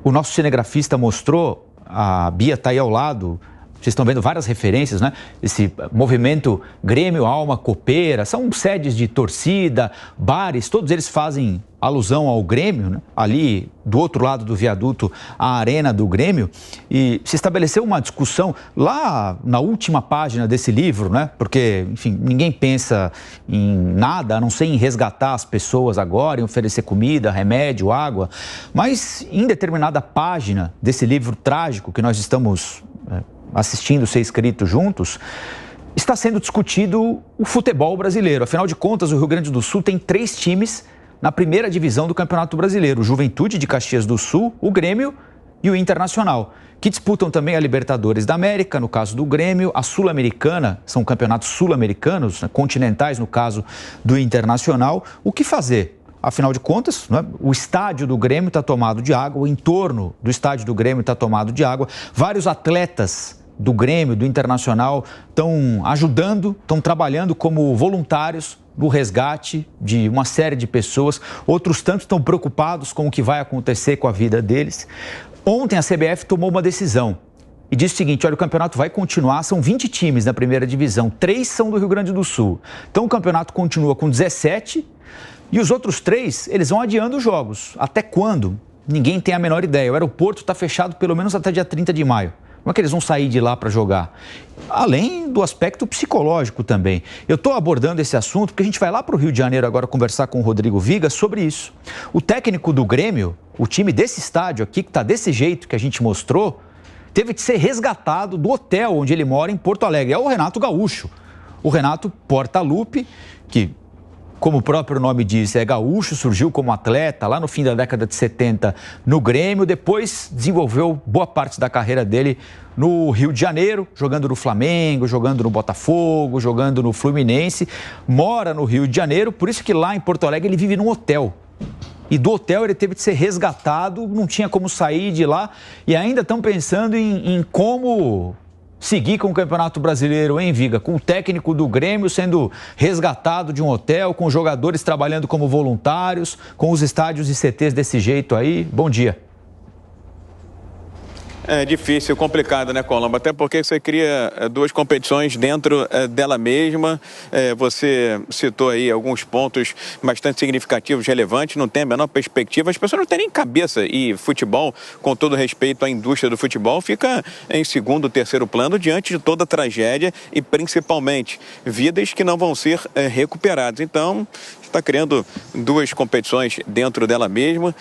o nosso cinegrafista mostrou, a Bia está aí ao lado, vocês estão vendo várias referências, né? Esse movimento Grêmio, Alma, Copeira, são sedes de torcida, bares, todos eles fazem alusão ao Grêmio, né? Ali do outro lado do viaduto, a arena do Grêmio, e se estabeleceu uma discussão lá na última página desse livro, né? Porque, enfim, ninguém pensa em nada, a não ser em resgatar as pessoas agora, em oferecer comida, remédio, água, mas em determinada página desse livro trágico que nós estamos assistindo ser escrito juntos, está sendo discutido o futebol brasileiro. Afinal de contas, o Rio Grande do Sul tem 3 times na primeira divisão do Campeonato Brasileiro: o Juventude de Caxias do Sul, o Grêmio e o Internacional, que disputam também a Libertadores da América, no caso do Grêmio, a Sul-Americana, são campeonatos sul-americanos, né, continentais no caso do Internacional. O que fazer? Afinal de contas, né, o estádio do Grêmio está tomado de água, o entorno do estádio do Grêmio está tomado de água, vários atletas do Grêmio, do Internacional, estão ajudando, estão trabalhando como voluntários no resgate de uma série de pessoas. Outros tantos estão preocupados com o que vai acontecer com a vida deles. Ontem a CBF tomou uma decisão e disse o seguinte: olha, o campeonato vai continuar, são 20 times na primeira divisão, 3 são do Rio Grande do Sul. Então o campeonato continua com 17 e os outros 3, eles vão adiando os jogos. Até quando? Ninguém tem a menor ideia. O aeroporto está fechado pelo menos até dia 30 de maio. Como é que eles vão sair de lá para jogar? Além do aspecto psicológico também. Eu estou abordando esse assunto porque a gente vai lá para o Rio de Janeiro agora conversar com o Rodrigo Viga sobre isso. O técnico do Grêmio, o time desse estádio aqui, que está desse jeito que a gente mostrou, teve que ser resgatado do hotel onde ele mora em Porto Alegre. É o Renato Gaúcho. O Renato Portaluppi, que, como o próprio nome diz, é gaúcho, surgiu como atleta lá no fim da década de 70 no Grêmio, depois desenvolveu boa parte da carreira dele no Rio de Janeiro, jogando no Flamengo, jogando no Botafogo, jogando no Fluminense, mora no Rio de Janeiro, por isso que lá em Porto Alegre ele vive num hotel. E do hotel ele teve de ser resgatado, não tinha como sair de lá e ainda estão pensando em como seguir com o Campeonato Brasileiro, hein, Viga? Com o técnico do Grêmio sendo resgatado de um hotel, com jogadores trabalhando como voluntários, com os estádios e CTs desse jeito aí. Bom dia. É difícil, complicado, né, Colombo? Até porque você cria 2 competições dentro dela mesma. Você citou aí alguns pontos bastante significativos, relevantes, não tem a menor perspectiva. As pessoas não têm nem cabeça e futebol, com todo respeito à indústria do futebol, fica em segundo, terceiro plano diante de toda a tragédia e principalmente vidas que não vão ser recuperadas. Então, está criando 2 competições dentro dela mesma.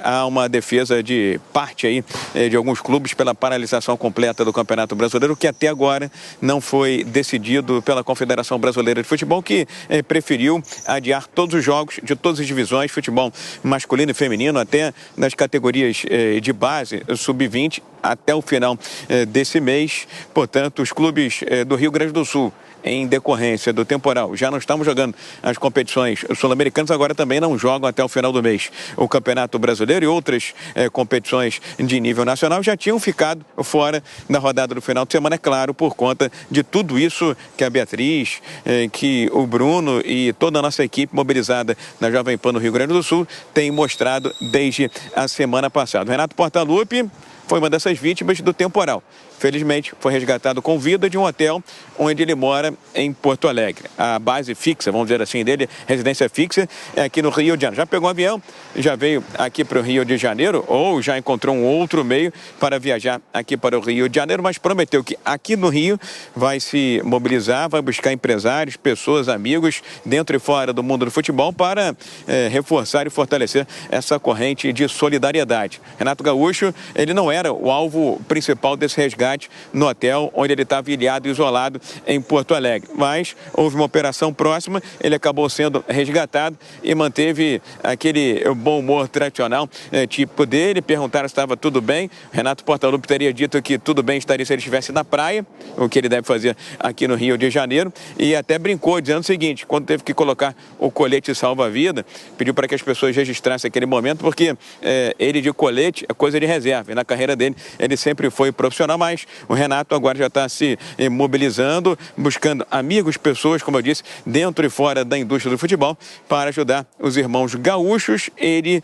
Há uma defesa de parte aí de alguns clubes pela paralisação completa do Campeonato Brasileiro, que até agora não foi decidido pela Confederação Brasileira de Futebol, que preferiu adiar todos os jogos de todas as divisões, futebol masculino e feminino, até nas categorias de base, sub-20, até o final desse mês. Portanto, os clubes do Rio Grande do Sul, em decorrência do temporal, já não estamos jogando as competições sul-americanas, agora também não jogam até o final do mês. O Campeonato Brasileiro e outras competições de nível nacional já tinham ficado fora da rodada do final de semana, é claro, por conta de tudo isso que a Beatriz, que o Bruno e toda a nossa equipe mobilizada na Jovem Pan no Rio Grande do Sul tem mostrado desde a semana passada. O Renato Portaluppi foi uma dessas vítimas do temporal. Felizmente, foi resgatado com vida de um hotel onde ele mora em Porto Alegre. A base fixa, vamos dizer assim, dele, residência fixa, é aqui no Rio de Janeiro. Já pegou um avião, já veio aqui para o Rio de Janeiro, ou já encontrou um outro meio para viajar aqui para o Rio de Janeiro, mas prometeu que aqui no Rio vai se mobilizar, vai buscar empresários, pessoas, amigos, dentro e fora do mundo do futebol, para reforçar e fortalecer essa corrente de solidariedade. Renato Gaúcho, ele não era o alvo principal desse resgate no hotel onde ele estava ilhado e isolado em Porto Alegre. Mas houve uma operação próxima, ele acabou sendo resgatado e manteve aquele bom humor tradicional tipo dele. Perguntaram se estava tudo bem. Renato Portaluppi teria dito que tudo bem estaria se ele estivesse na praia, o que ele deve fazer aqui no Rio de Janeiro, e até brincou dizendo o seguinte: quando teve que colocar o colete salva-vida, pediu para que as pessoas registrassem aquele momento, porque ele de colete é coisa de reserva, e na carreira dele ele sempre foi profissional, mas o Renato agora já está se mobilizando, buscando buscando amigos, pessoas, como eu disse, dentro e fora da indústria do futebol, para ajudar os irmãos gaúchos. Ele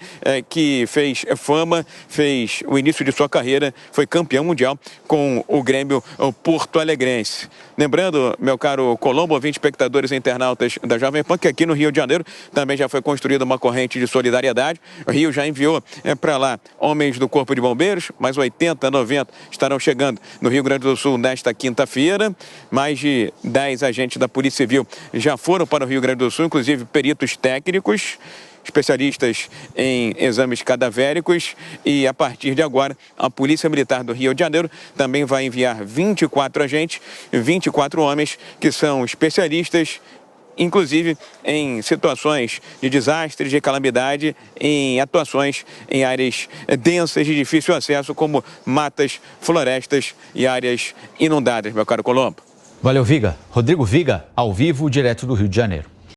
que fez fama, fez o início de sua carreira, foi campeão mundial com o Grêmio Porto Alegrense. Lembrando, meu caro Colombo, ouvinte, espectadores e internautas da Jovem Pan, que aqui no Rio de Janeiro também já foi construída uma corrente de solidariedade. O Rio já enviou para lá homens do Corpo de Bombeiros, mais 80, 90 estarão chegando no Rio Grande do Sul nesta quinta-feira. Mais de 10 agentes da Polícia Civil já foram para o Rio Grande do Sul, inclusive peritos técnicos, especialistas em exames cadavéricos, e a partir de agora a Polícia Militar do Rio de Janeiro também vai enviar 24 agentes, 24 homens que são especialistas, inclusive em situações de desastres, de calamidade, em atuações em áreas densas de difícil acesso, como matas, florestas e áreas inundadas, meu caro Colombo. Valeu, Viga. Rodrigo Viga, ao vivo, direto do Rio de Janeiro.